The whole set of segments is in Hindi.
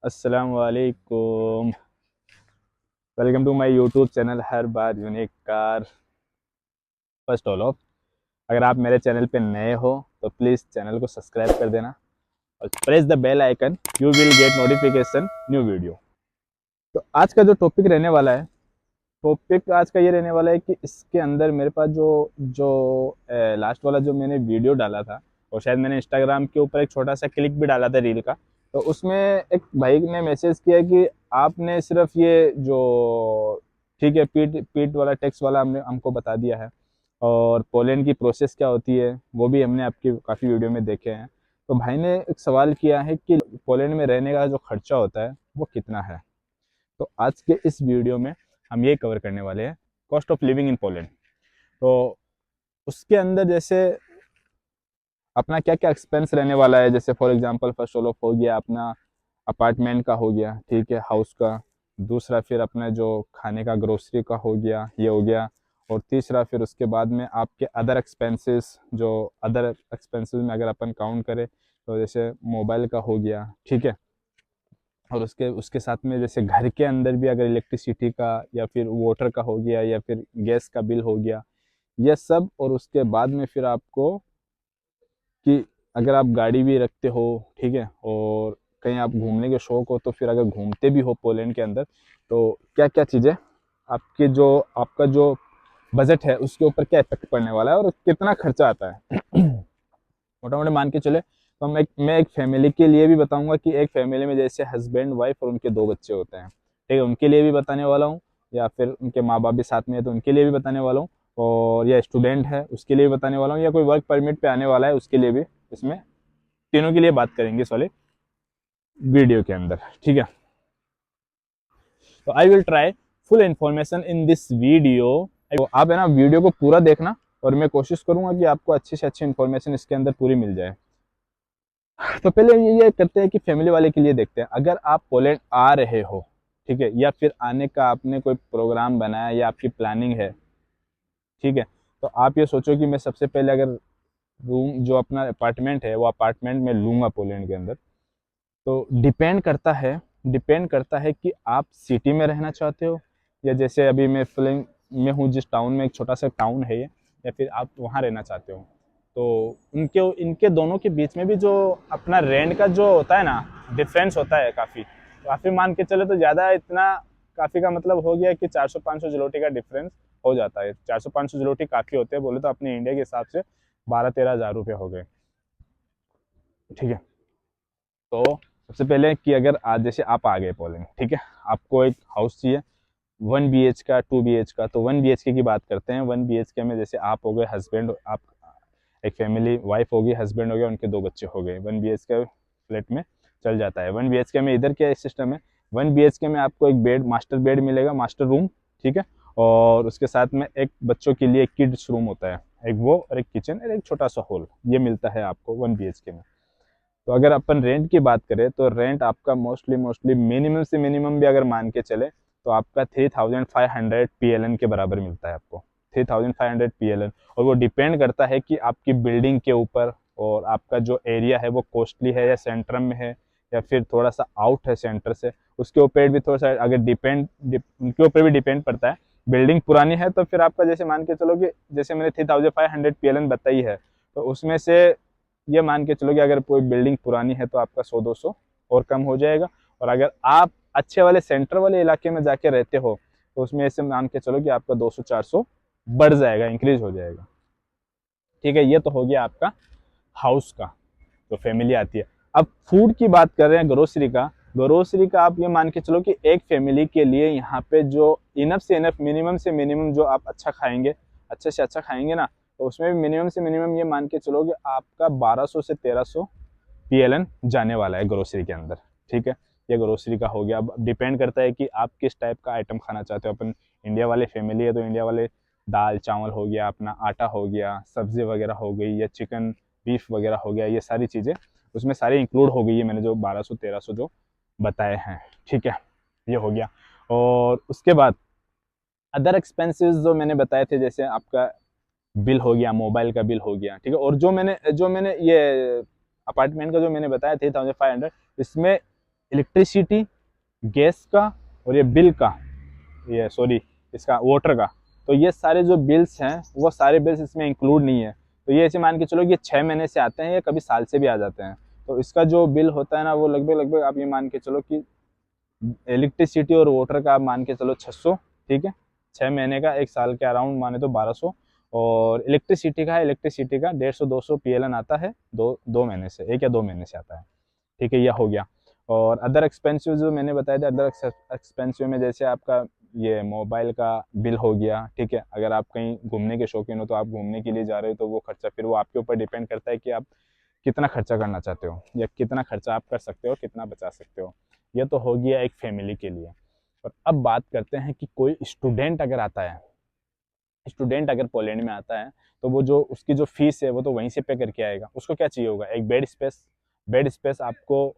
अस्सलाम वालेकुम। Welcome to my YouTube channel हर बार unique car. First all of, अगर आप मेरे चैनल पे नए हो तो प्लीज़ चैनल को सब्सक्राइब कर देना और press the bell icon, you will get notification new video. तो आज का जो टॉपिक रहने वाला है, टॉपिक आज का ये रहने वाला है कि इसके अंदर मेरे पास जो जो लास्ट वाला जो मैंने वीडियो डाला था, और शायद मैंने इंस्टाग्राम के ऊपर एक छोटा सा क्लिक भी डाला था रील का। तो उसमें एक भाई ने मैसेज किया कि आपने सिर्फ ये जो ठीक है पीट पीट वाला टेक्स्ट वाला हमने हमको बता दिया है, और पोलैंड की प्रोसेस क्या होती है वो भी हमने आपकी काफ़ी वीडियो में देखे हैं। तो भाई ने एक सवाल किया है कि पोलैंड में रहने का जो खर्चा होता है वो कितना है। तो आज के इस वीडियो में हम ये कवर करने वाले हैं, cost of living in Poland. तो उसके अंदर जैसे अपना क्या क्या एक्सपेंस रहने वाला है, जैसे फॉर एग्जांपल फर्स्ट ऑफ हो गया अपना अपार्टमेंट का, हो गया ठीक है, हाउस का। दूसरा फिर अपना जो खाने का ग्रोसरी का हो गया, ये हो गया। और तीसरा फिर उसके बाद में आपके अदर एक्सपेंसेस, जो अदर एक्सपेंसेस में अगर अपन काउंट करें तो जैसे मोबाइल का हो गया, ठीक है। और उसके उसके साथ में जैसे घर के अंदर भी अगर इलेक्ट्रिसिटी का या फिर वाटर का हो गया या फिर गैस का बिल हो गया, ये सब। और उसके बाद में फिर आपको कि अगर आप गाड़ी भी रखते हो, ठीक है, और कहीं आप घूमने के शौक हो, तो फिर अगर घूमते भी हो पोलैंड के अंदर, तो क्या क्या चीज़ें आपके जो आपका जो बजट है उसके ऊपर क्या इफेक्ट पड़ने वाला है और कितना खर्चा आता है। मोटा मोटा मान के चले तो मैं एक फैमिली के लिए भी बताऊंगा कि एक फैमिली में जैसे हस्बैंड वाइफ और उनके दो बच्चे होते हैं, ठीक है, उनके लिए भी बताने वाला हूँ। या फिर उनके माँ बाप भी साथ में है तो उनके लिए भी बताने वाला हूँ। और या स्टूडेंट है उसके लिए भी बताने वाला हूँ, या कोई वर्क परमिट पे आने वाला है उसके लिए भी, इसमें तीनों के लिए बात करेंगे इस वाले वीडियो के अंदर, ठीक है। तो I will try full information in this video. तो आप है ना वीडियो को पूरा देखना, और मैं कोशिश करूंगा कि आपको अच्छी से अच्छी इन्फॉर्मेशन इसके अंदर पूरी मिल जाए। तो पहले ये करते हैं कि फैमिली वाले के लिए देखते हैं। अगर आप पोलैंड आ रहे हो, ठीक है, या फिर आने का आपने कोई प्रोग्राम बनाया या आपकी प्लानिंग है, ठीक है, तो आप ये सोचो कि मैं सबसे पहले अगर रूम जो अपना अपार्टमेंट है वो अपार्टमेंट में लूंगा पोलैंड के अंदर। तो डिपेंड करता है कि आप सिटी में रहना चाहते हो, या जैसे अभी मैं फिलहाल में हूँ जिस टाउन में, एक छोटा सा टाउन है ये, या फिर आप वहाँ रहना चाहते हो। तो उनके इनके दोनों के बीच में भी जो अपना रेंट का जो होता है ना, डिफरेंस होता है काफ़ी। काफ़ी मान के चले तो ज़्यादा इतना, काफ़ी का मतलब हो गया कि 400-500 जलोटी का डिफरेंस हो जाता है। 400-500 जलोटी काफ़ी होते हैं, बोले तो अपने इंडिया के हिसाब से 12-13 हज़ार रुपये हो गए, ठीक है। तो सबसे पहले कि अगर आज जैसे आप आ गए पोलैंड, ठीक है, आपको एक हाउस चाहिए 1 BH का, 2 BH का। तो 1 BH के की बात करते हैं। 1 BH के में जैसे आप हो गए हस्बैंड, आप एक फैमिली, वाइफ होगी, हस्बैंड हो गया, उनके दो बच्चे हो गए, 1 BH के फ्लैट में चल जाता है। 1 BH के में इधर क्या सिस्टम है, 1 BH के में आपको एक बेड, मास्टर बेड मिलेगा, मास्टर रूम, ठीक है। और उसके साथ में एक बच्चों के लिए किड्स रूम होता है, एक वो, और एक किचन और एक छोटा सा हॉल, ये मिलता है आपको 1 BH के में। तो अगर अपन रेंट की बात करें तो रेंट आपका मोस्टली मिनिमम से मिनिमम भी अगर मान के चले तो आपका 3500 PLN के बराबर मिलता है आपको, 3500 PLN। और वो डिपेंड करता है कि आपकी बिल्डिंग के ऊपर, और आपका जो एरिया है वो कोस्टली है या सेंटर में है, या फिर थोड़ा सा आउट है सेंटर से, उसके ऊपर भी थोड़ा सा अगर उनके ऊपर भी डिपेंड पड़ता है। बिल्डिंग पुरानी है तो फिर आपका जैसे मान के चलो कि जैसे मैंने 3500 PLN बताई है, तो उसमें से ये मान के चलो कि अगर कोई बिल्डिंग पुरानी है तो आपका 100-200 और कम हो जाएगा। और अगर आप अच्छे वाले सेंटर वाले इलाके में जाके रहते हो तो उसमें ऐसे मान के चलो कि आपका 200-400 बढ़ जाएगा, इंक्रीज हो जाएगा, ठीक है। ये तो हो गया आपका हाउस का, तो फैमिली आती है। अब फूड की बात कर रहे हैं, ग्रोसरी का आप ये मान के चलो कि एक फैमिली के लिए यहाँ पे जो इनफ से इनफ, मिनिमम से मिनिमम जो आप अच्छा खाएंगे, अच्छे से अच्छा खाएंगे ना, तो उसमें भी मिनिमम से मिनिमम ये मान के चलो कि आपका 1200 से 1300 PLN जाने वाला है ग्रोसरी के अंदर, ठीक है। ये ग्रोसरी का हो गया। अब डिपेंड करता है कि आप किस टाइप का आइटम खाना चाहते हो। अपन इंडिया वाले फैमिली है तो इंडिया वाले दाल चावल हो गया, अपना आटा हो गया, सब्जी वगैरह हो गई, या चिकन बीफ वगैरह हो गया, ये सारी चीज़ें उसमें सारी इंक्लूड हो गई है, मैंने जो 1200-1300 जो बताए हैं, ठीक है, ये हो गया। और उसके बाद अदर एक्सपेंसेस जो मैंने बताए थे, जैसे आपका बिल हो गया, मोबाइल का बिल हो गया, ठीक है। और जो मैंने ये अपार्टमेंट का जो मैंने बताया 3500, इसमें इलेक्ट्रिसिटी, गैस का और ये बिल का, ये सॉरी इसका वाटर का, तो ये सारे जो बिल्स हैं वो सारे बिल्स इसमें इंक्लूड नहीं है। तो ये ऐसे मान के चलो कि 6 महीने से आते हैं या कभी साल से भी आ जाते हैं। तो इसका जो बिल होता है ना वो लगभग लगभग आप ये मान के चलो कि इलेक्ट्रिसिटी और वाटर का आप मान के चलो 600, ठीक है, 6 महीने का, एक साल के अराउंड माने तो 1200। और इलेक्ट्रिसिटी का 150-200 PLN आता है, 2 महीने से, 1 या 2 महीने से आता है, ठीक है, यह हो गया। और अदर एक्सपेंसिव जो मैंने बताया था, अदर एक्सपेंसिव में जैसे आपका ये मोबाइल का बिल हो गया, ठीक है, अगर आप कहीं घूमने के शौकीन हो तो आप घूमने के लिए जा रहे हो तो वो खर्चा फिर वो आपके ऊपर डिपेंड करता है कि आप कितना खर्चा करना चाहते हो या कितना खर्चा आप कर सकते हो, कितना बचा सकते हो। ये तो हो गया एक फैमिली के लिए। और अब बात करते हैं कि कोई स्टूडेंट अगर आता है, स्टूडेंट अगर पोलैंड में आता है तो वो जो उसकी जो फीस है वो तो वहीं से पे करके आएगा। उसको क्या चाहिए होगा, एक बेड स्पेस आपको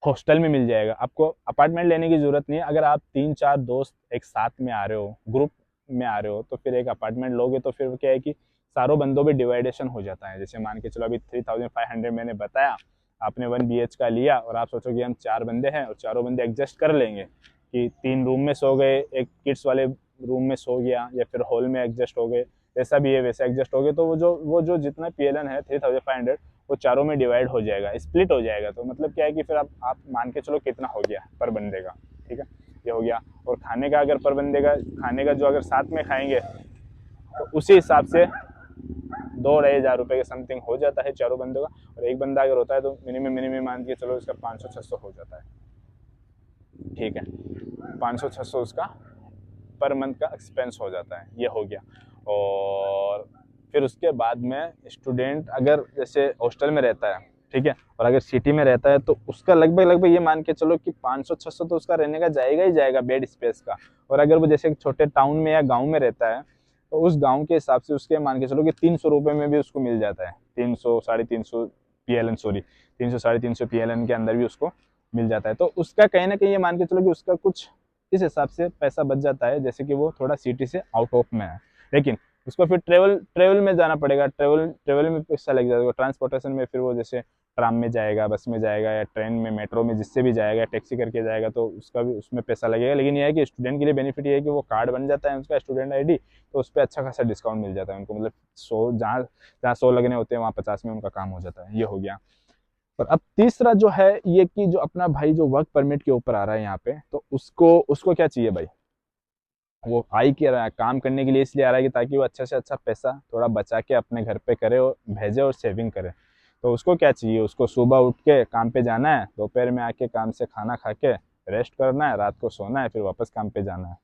हॉस्टल में मिल जाएगा। आपको अपार्टमेंट लेने की जरूरत नहीं है। अगर आप 3-4 दोस्त एक साथ में आ रहे हो, ग्रुप में आ रहे हो, तो फिर एक अपार्टमेंट लोगे तो फिर क्या है कि सारों बंदों में डिवाइडेशन हो जाता है। जैसे मान के चलो अभी 3500 मैंने बताया, आपने 1 BH का लिया और आप सोचो कि हम 4 बंदे हैं और चारों बंदे एडजस्ट कर लेंगे कि 3 रूम में सो गए, एक किड्स वाले रूम में सो गया या फिर हॉल में एडजस्ट हो गए, जैसा भी है वैसा एडजस्ट हो गए, तो वो जो जितना PLN है 3500 वो चारों में डिवाइड हो जाएगा, स्प्लिट हो जाएगा। तो मतलब क्या है कि फिर आप मान के चलो कितना हो गया पर बंदे का, ठीक है, ये हो गया। और खाने का, अगर पर बंदे का खाने का जो अगर साथ में खाएंगे तो उसी हिसाब से 2-2,500 रुपये के समथिंग हो जाता है चारों बंदों का। और एक बंदा अगर होता है तो मिनिमम मान के चलो इसका 500-600 हो जाता है, ठीक है, 500-600 उसका पर मंथ का एक्सपेंस हो जाता है, ये हो गया। और फिर उसके बाद में स्टूडेंट अगर जैसे हॉस्टल में रहता है, ठीक है, और अगर सिटी में रहता है तो उसका लगभग लगभग ये मान के चलो कि 500-600 तो उसका रहने का जाएगा ही जाएगा बेड स्पेस का। और अगर वो जैसे छोटे टाउन में या गांव में रहता है तो उस गांव के हिसाब से उसके मान के चलो कि 300 रुपये में भी उसको मिल जाता है, 300-350 PLN, सॉरी 300-350 PLN के अंदर भी उसको मिल जाता है। तो उसका कहीं ना कहीं ये मान के चलो कि उसका कुछ इस हिसाब से पैसा बच जाता है, जैसे कि वो थोड़ा सिटी से आउट ऑफ में है। लेकिन उसको फिर ट्रेवल में जाना पड़ेगा, ट्रेवल में पैसा लग जाएगा, ट्रांसपोर्टेशन में फिर वो जैसे ट्राम में जाएगा, बस में जाएगा या ट्रेन में, मेट्रो में, जिससे भी जाएगा, टैक्सी करके जाएगा, तो उसका भी उसमें पैसा लगेगा। लेकिन ये है कि स्टूडेंट के लिए बेनिफिट ये है कि वो कार्ड बन जाता है उसका, स्टूडेंट ID, तो उस पर अच्छा खासा डिस्काउंट मिल जाता है उनको। मतलब 100 जहाँ जहाँ 100 लगने होते हैं वहाँ 50 में उनका काम हो जाता है, ये हो गया। और अब तीसरा जो है ये कि जो अपना भाई जो वर्क परमिट के ऊपर आ रहा है यहाँ पे, तो उसको उसको क्या चाहिए भाई, वो आई के रहा है काम करने के लिए, इसलिए आ रहा है कि ताकि वो अच्छा से अच्छा पैसा थोड़ा बचा के अपने घर पे करे और भेजे और सेविंग करे। तो उसको क्या चाहिए, उसको सुबह उठ के काम पे जाना है, दोपहर में आके काम से खाना खा के रेस्ट करना है, रात को सोना है, फिर वापस काम पे जाना है,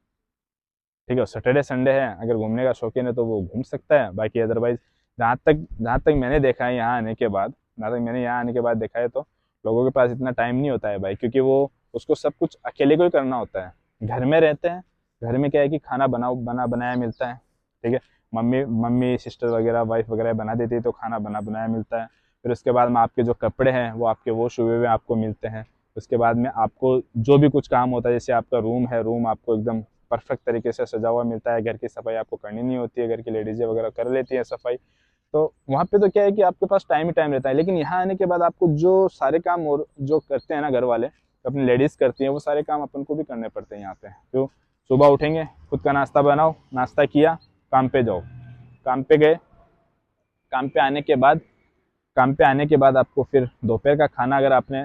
ठीक है। सैटरडे संडे है, अगर घूमने का शौकीन है तो वो घूम सकता है। बाकी अदरवाइज जहाँ तक मैंने देखा है यहाँ आने के बाद, देखा है तो लोगों के पास इतना टाइम नहीं होता है भाई, क्योंकि वो उसको सब कुछ अकेले को ही करना होता है। घर में रहते हैं, घर में क्या है कि खाना बनाया मिलता है, ठीक है, मम्मी मम्मी सिस्टर वगैरह वाइफ वगैरह बना देती है तो खाना बनाया मिलता है। फिर उसके बाद में आपके जो कपड़े हैं वो आपके वॉश हुए हुए आपको मिलते हैं। उसके बाद में आपको जो भी कुछ काम होता है, जैसे आपका रूम है, रूम आपको एकदम परफेक्ट तरीके से सजा हुआ मिलता है। घर की सफाई आपको करनी नहीं होती है, घर की लेडीजें वगैरह कर लेती है सफाई। तो वहाँ पे तो क्या है कि आपके पास टाइम ही टाइम रहता है। लेकिन यहाँ आने के बाद आपको जो सारे काम और जो करते हैं ना घर वाले, अपनी लेडीज़ करती हैं, वो सारे काम अपन को भी करने पड़ते हैं यहाँ पे। क्यों, सुबह उठेंगे, खुद का नाश्ता बनाओ, नाश्ता किया, काम पे जाओ, काम पे गए, काम पे आने के बाद काम पे आने के बाद आपको फिर दोपहर का खाना अगर आपने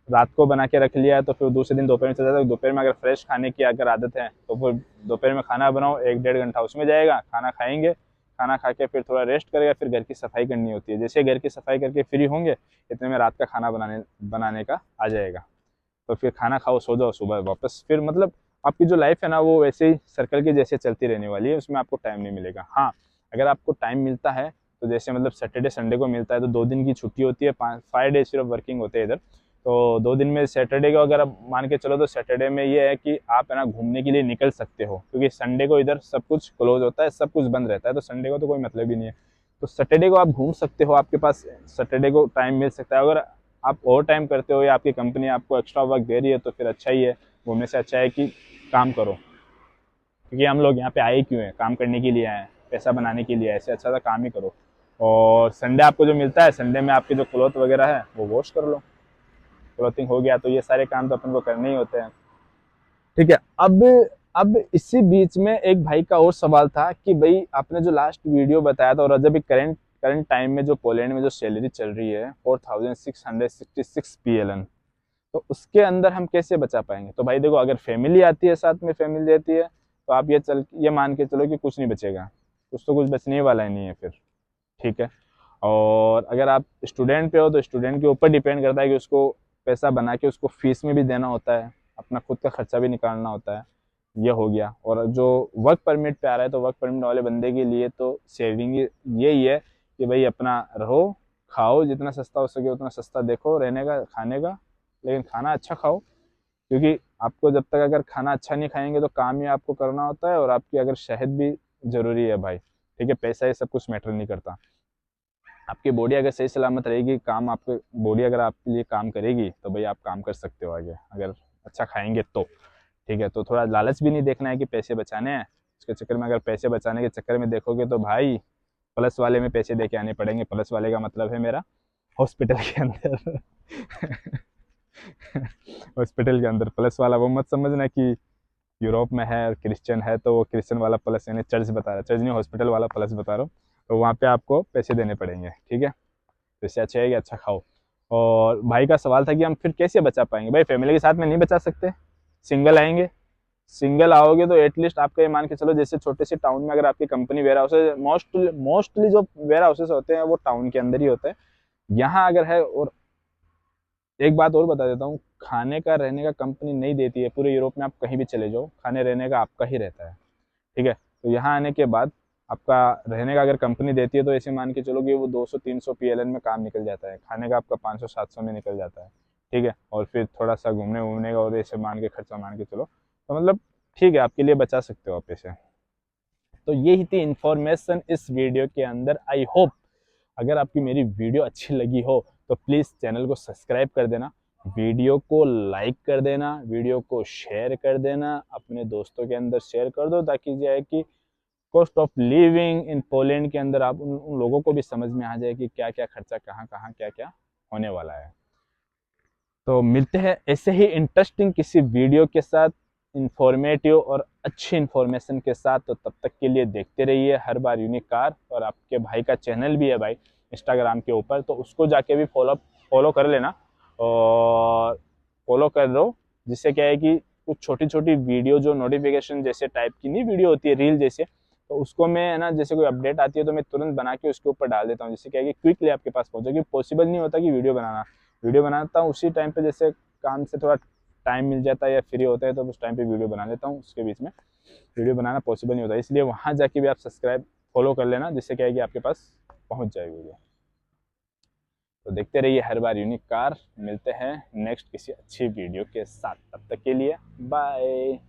रात को बना के रख लिया है तो फिर दूसरे दिन दोपहर में चल जाता है। दोपहर में अगर फ्रेश खाने की अगर आदत है तो फिर दोपहर में खाना बनाओ, 1-1.5 घंटा उसमें जाएगा, खाना खाएंगे, खाना खा के फिर थोड़ा रेस्ट करेगा, फिर घर की सफाई करनी होती है। जैसे घर की सफाई करके फ्री होंगे इतने में रात का खाना बनाने का आ जाएगा। तो फिर खाना खाओ, सो जाओ, सुबह वापस फिर मतलब आपकी जो लाइफ है ना वो वैसे ही सर्कल की जैसे चलती रहने वाली है, उसमें आपको टाइम नहीं मिलेगा। हाँ, अगर आपको टाइम मिलता है तो जैसे मतलब सैटरडे संडे को मिलता है तो 2 दिन की छुट्टी होती है, 5 डेज सिर्फ वर्किंग होते हैं इधर। तो 2 दिन में सैटरडे को अगर आप मान के चलो तो सैटरडे में ये है कि आप है ना घूमने के लिए निकल सकते हो, क्योंकि संडे को इधर सब कुछ क्लोज होता है, सब कुछ बंद रहता है, तो संडे को तो कोई मतलब ही नहीं है। तो सैटरडे को आप घूम सकते हो, आपके पास सैटरडे को टाइम मिल सकता है। अगर आप ओवर टाइम करते हो या आपकी कंपनी आपको एक्स्ट्रा वर्क दे रही है तो फिर अच्छा ही है, घूमने से अच्छा है कि काम करो, क्योंकि हम लोग यहाँ पे आए क्यों हैं, काम करने के लिए आए हैं, पैसा बनाने के लिए, ऐसे अच्छा सा काम ही करो। और संडे आपको जो मिलता है, संडे में आपके जो क्लॉथ वगैरह है वो वॉश कर लो, क्लॉथिंग हो गया, तो ये सारे काम तो अपन को करने ही होते हैं। ठीक है। अब इसी बीच में एक भाई का और सवाल था कि भाई आपने जो लास्ट वीडियो बताया था, और अभी करंट करंट टाइम में जो पोलैंड में जो सैलरी चल रही है 4666 PLN, तो उसके अंदर हम कैसे बचा पाएंगे? तो भाई देखो, अगर फैमिली आती है, साथ में फैमिली रहती है, तो आप ये मान के चलो कि कुछ नहीं बचेगा, कुछ तो कुछ बचने वाला ही नहीं है फिर। ठीक है। और अगर आप स्टूडेंट पे हो तो स्टूडेंट के ऊपर डिपेंड करता है कि उसको पैसा बना के उसको फीस में भी देना होता है, अपना खुद का खर्चा भी निकालना होता है। ये हो गया। और जो वर्क परमिट पे आ रहा है, तो वर्क परमिट वाले बंदे के लिए तो सेविंग यही है कि भाई अपना रहो, खाओ, जितना सस्ता हो सके उतना सस्ता देखो रहने का, खाने का, लेकिन खाना अच्छा खाओ। क्योंकि आपको जब तक अगर खाना अच्छा नहीं खाएंगे तो काम ही आपको करना होता है, और आपकी अगर सेहत भी जरूरी है भाई। ठीक है, पैसा ये सब कुछ मैटर नहीं करता। आपकी बॉडी अगर सही सलामत रहेगी, काम आपके बॉडी अगर आपके लिए काम करेगी, तो भाई आप काम कर सकते हो आगे, अगर अच्छा खाएंगे तो। ठीक है। तो थोड़ा लालच भी नहीं देखना है कि पैसे बचाने हैं, उसके चक्कर में अगर पैसे बचाने के चक्कर में देखोगे तो भाई प्लस वाले में पैसे दे के आने पड़ेंगे। प्लस वाले का मतलब है मेरा हॉस्पिटल के अंदर। हॉस्पिटल के अंदर प्लस वाला वो मत समझना कि यूरोप में है और क्रिश्चियन है तो वो क्रिश्चियन वाला प्लस, यानी चर्च बता रहा है, चर्च नहीं, हॉस्पिटल वाला प्लस बता रहा हूँ। तो वहाँ पे आपको पैसे देने पड़ेंगे। ठीक है। तो इससे अच्छा है कि अच्छा खाओ। और भाई का सवाल था कि हम फिर कैसे बचा पाएंगे? भाई फैमिली के साथ में नहीं बचा सकते, सिंगल आएंगे। सिंगल आओगे तो एटलीस्ट आपका ये मान के चलो, जैसे छोटे से टाउन में अगर आपकी कंपनी वेयर हाउसेज, मोस्टली जो वेयर हाउसेज होते हैं वो टाउन के अंदर ही होते हैं। यहाँ अगर है, और एक बात और बता देता हूँ, खाने का रहने का कंपनी नहीं देती है। पूरे यूरोप में आप कहीं भी चले जाओ, खाने रहने का आपका ही रहता है। ठीक है। तो यहाँ आने के बाद आपका रहने का अगर कंपनी देती है, तो ऐसे मान के चलो कि वो 200-300 PLN में काम निकल जाता है, खाने का आपका 500-700 में निकल जाता है। ठीक है। और फिर थोड़ा सा घूमने वूमने का और ऐसे मान के खर्चा मान के चलो, तो मतलब ठीक है, आपके लिए बचा सकते हो आप पैसे। तो ये ही थी इन्फॉर्मेशन इस वीडियो के अंदर। आई होप अगर आपकी मेरी वीडियो अच्छी लगी हो तो प्लीज़ चैनल को सब्सक्राइब कर देना, वीडियो को लाइक कर देना, वीडियो को शेयर कर देना, अपने दोस्तों के अंदर शेयर कर दो, ताकि जो है कि cost of living in Poland के अंदर आप उन लोगों को भी समझ में आ जाए कि क्या क्या खर्चा कहाँ कहाँ क्या क्या होने वाला है। तो मिलते हैं ऐसे ही इंटरेस्टिंग किसी वीडियो के साथ, इंफॉर्मेटिव और अच्छी इंफॉर्मेशन के साथ। तो तब तक के लिए देखते रहिए हर बार यूनिक कार। और आपके भाई का चैनल भी है भाई इंस्टाग्राम के ऊपर, तो उसको जाके भी फॉलो कर लेना, और फॉलो कर लो, जिससे क्या है कि कुछ छोटी छोटी वीडियो जो नोटिफिकेशन जैसे टाइप की नहीं वीडियो होती है, रील जैसे, तो उसको मैं है ना, जैसे कोई अपडेट आती है तो मैं तुरंत बना के उसके ऊपर डाल देता हूँ, जिससे क्या है कि क्विकली आपके पास पहुंचे। पॉसिबल नहीं होता कि वीडियो बनाता हूँ उसी टाइम पे, जैसे काम से थोड़ा टाइम मिल जाता है या फ्री होता है तो उस टाइम पे वीडियो बना लेता हूँ, उसके बीच में वीडियो बनाना पॉसिबल नहीं होता। इसलिए वहाँ जाके भी आप सब्सक्राइब फॉलो कर लेना, जिससे क्या है कि आपके पास पहुँच जाए वीडियो। तो देखते रहिए हर बार यूनिक कार। मिलते हैं नेक्स्ट किसी अच्छी वीडियो के साथ, तब तक के लिए बाय।